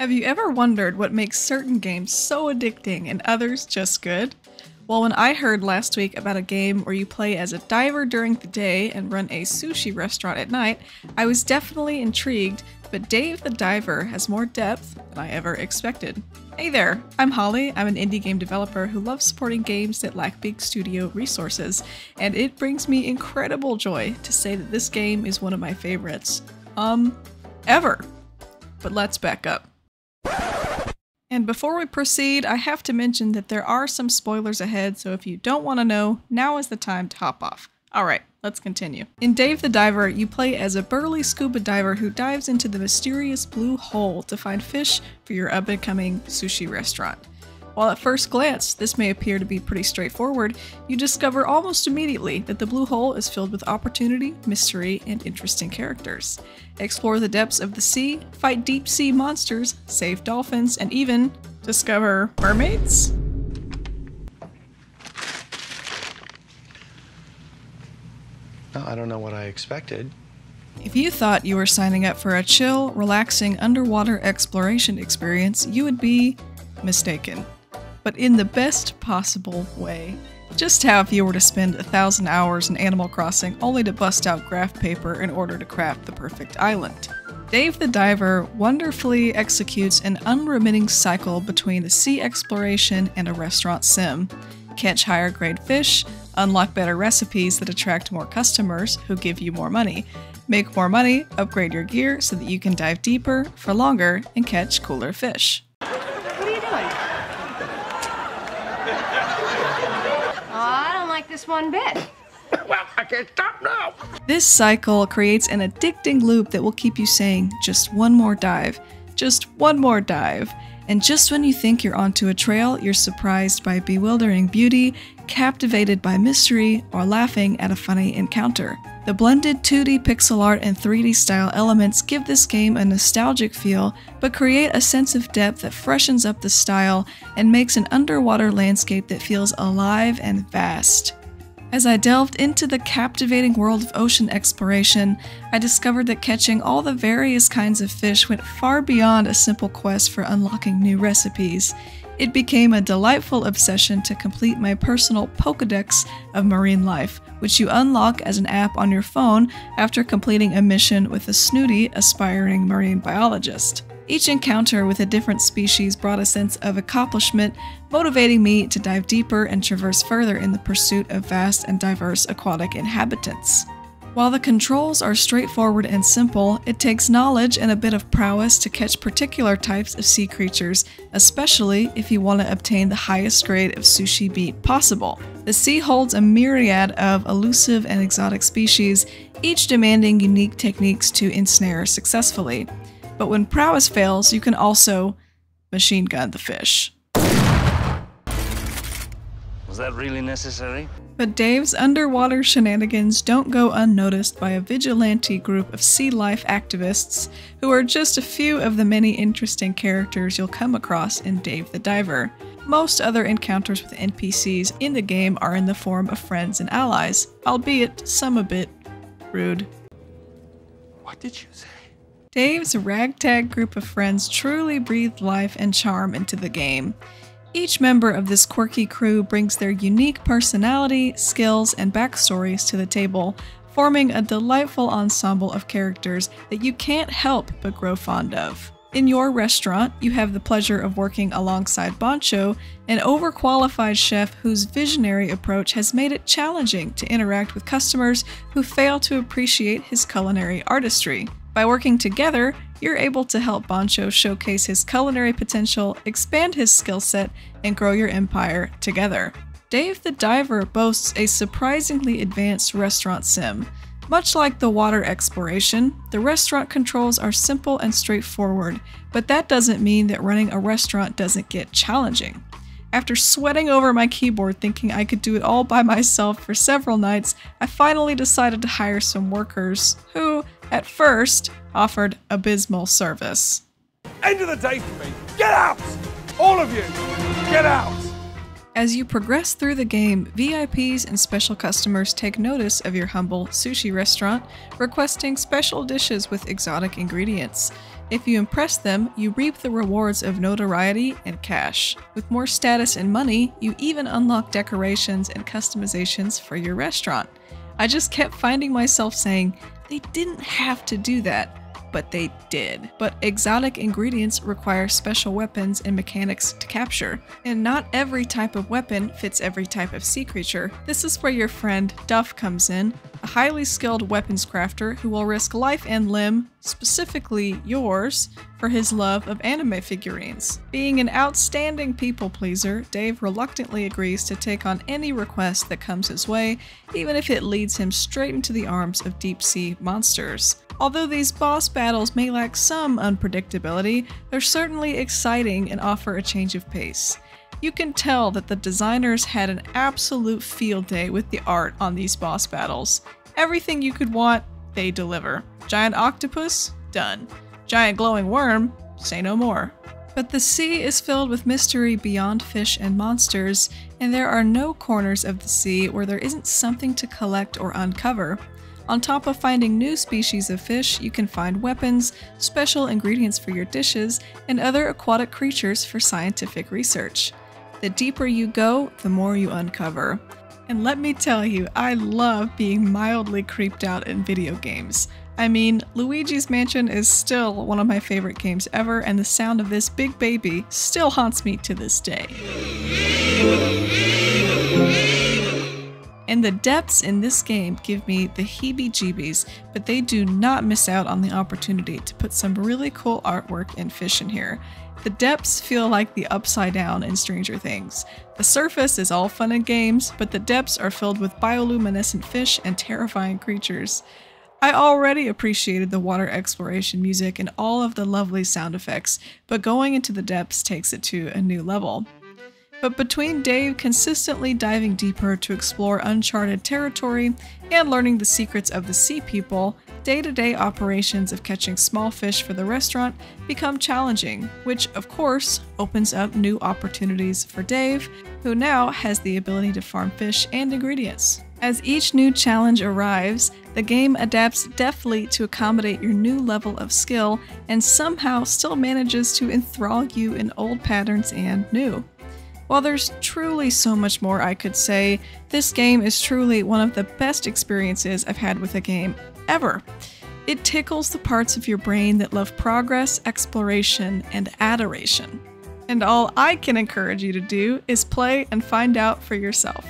Have you ever wondered what makes certain games so addicting and others just good? Well, when I heard last week about a game where you play as a diver during the day and run a sushi restaurant at night, I was definitely intrigued, but Dave the Diver has more depth than I ever expected. Hey there, I'm Holly. I'm an indie game developer who loves supporting games that lack big studio resources, and it brings me incredible joy to say that this game is one of my favorites. Ever. But let's back up. And before we proceed, I have to mention that there are some spoilers ahead, so if you don't want to know, now is the time to hop off. Alright, let's continue. In Dave the Diver, you play as a burly scuba diver who dives into the mysterious blue hole to find fish for your up-and-coming sushi restaurant. While at first glance, this may appear to be pretty straightforward, you discover almost immediately that the blue hole is filled with opportunity, mystery, and interesting characters. Explore the depths of the sea, fight deep-sea monsters, save dolphins, and even discover mermaids? No, I don't know what I expected. If you thought you were signing up for a chill, relaxing underwater exploration experience, you would be mistaken. But in the best possible way. Just how if you were to spend 1,000 hours in Animal Crossing only to bust out graph paper in order to craft the perfect island. Dave the Diver wonderfully executes an unremitting cycle between the sea exploration and a restaurant sim. Catch higher grade fish, unlock better recipes that attract more customers who give you more money, make more money, upgrade your gear so that you can dive deeper, for longer, and catch cooler fish. What are you doing? I don't like this one bit. Well, I can't stop now. This cycle creates an addicting loop that will keep you saying, just one more dive, just one more dive. And just when you think you're onto a trail, you're surprised by bewildering beauty, captivated by mystery, or laughing at a funny encounter. The blended 2D pixel art and 3D style elements give this game a nostalgic feel, but create a sense of depth that freshens up the style and makes an underwater landscape that feels alive and vast. As I delved into the captivating world of ocean exploration, I discovered that catching all the various kinds of fish went far beyond a simple quest for unlocking new recipes. It became a delightful obsession to complete my personal Pokédex of marine life, which you unlock as an app on your phone after completing a mission with a snooty, aspiring marine biologist. Each encounter with a different species brought a sense of accomplishment, motivating me to dive deeper and traverse further in the pursuit of vast and diverse aquatic inhabitants. While the controls are straightforward and simple, it takes knowledge and a bit of prowess to catch particular types of sea creatures, especially if you want to obtain the highest grade of sushi meat possible. The sea holds a myriad of elusive and exotic species, each demanding unique techniques to ensnare successfully. But when prowess fails, you can also machine gun the fish. Was that really necessary? But Dave's underwater shenanigans don't go unnoticed by a vigilante group of sea life activists who are just a few of the many interesting characters you'll come across in Dave the Diver. Most other encounters with NPCs in the game are in the form of friends and allies, albeit some a bit rude. What did you say? Dave's ragtag group of friends truly breathe life and charm into the game. Each member of this quirky crew brings their unique personality, skills, and backstories to the table, forming a delightful ensemble of characters that you can't help but grow fond of. In your restaurant, you have the pleasure of working alongside Bancho, an overqualified chef whose visionary approach has made it challenging to interact with customers who fail to appreciate his culinary artistry. By working together, you're able to help Bancho showcase his culinary potential, expand his skill set, and grow your empire together. Dave the Diver boasts a surprisingly advanced restaurant sim. Much like the water exploration, the restaurant controls are simple and straightforward, but that doesn't mean that running a restaurant doesn't get challenging. After sweating over my keyboard thinking I could do it all by myself for several nights, I finally decided to hire some workers who, at first, offered abysmal service. End of the day for me. Get out! All of you, get out! As you progress through the game, VIPs and special customers take notice of your humble sushi restaurant, requesting special dishes with exotic ingredients. If you impress them, you reap the rewards of notoriety and cash. With more status and money, you even unlock decorations and customizations for your restaurant. I just kept finding myself saying, they didn't have to do that, but they did. But exotic ingredients require special weapons and mechanics to capture, and not every type of weapon fits every type of sea creature. This is where your friend Duff comes in, a highly skilled weapons crafter who will risk life and limb, specifically yours, for his love of anime figurines. Being an outstanding people pleaser, Dave reluctantly agrees to take on any request that comes his way, even if it leads him straight into the arms of deep sea monsters. Although these boss battles may lack some unpredictability, they're certainly exciting and offer a change of pace. You can tell that the designers had an absolute field day with the art on these boss battles. Everything you could want, they deliver. Giant octopus? Done. Giant glowing worm? Say no more. But the sea is filled with mystery beyond fish and monsters, and there are no corners of the sea where there isn't something to collect or uncover. On top of finding new species of fish, you can find weapons, special ingredients for your dishes, and other aquatic creatures for scientific research. The deeper you go, the more you uncover. And let me tell you, I love being mildly creeped out in video games. I mean, Luigi's Mansion is still one of my favorite games ever, and the sound of this big baby still haunts me to this day. And the depths in this game give me the heebie-jeebies, but they do not miss out on the opportunity to put some really cool artwork and fish in here. The depths feel like the Upside Down in Stranger Things. The surface is all fun and games, but the depths are filled with bioluminescent fish and terrifying creatures. I already appreciated the water exploration music and all of the lovely sound effects, but going into the depths takes it to a new level. But between Dave consistently diving deeper to explore uncharted territory and learning the secrets of the sea people, day-to-day operations of catching small fish for the restaurant become challenging, which of course opens up new opportunities for Dave, who now has the ability to farm fish and ingredients. As each new challenge arrives, the game adapts deftly to accommodate your new level of skill and somehow still manages to enthrall you in old patterns and new. While there's truly so much more I could say, this game is truly one of the best experiences I've had with a game ever. It tickles the parts of your brain that love progress, exploration, and adoration. And all I can encourage you to do is play and find out for yourself.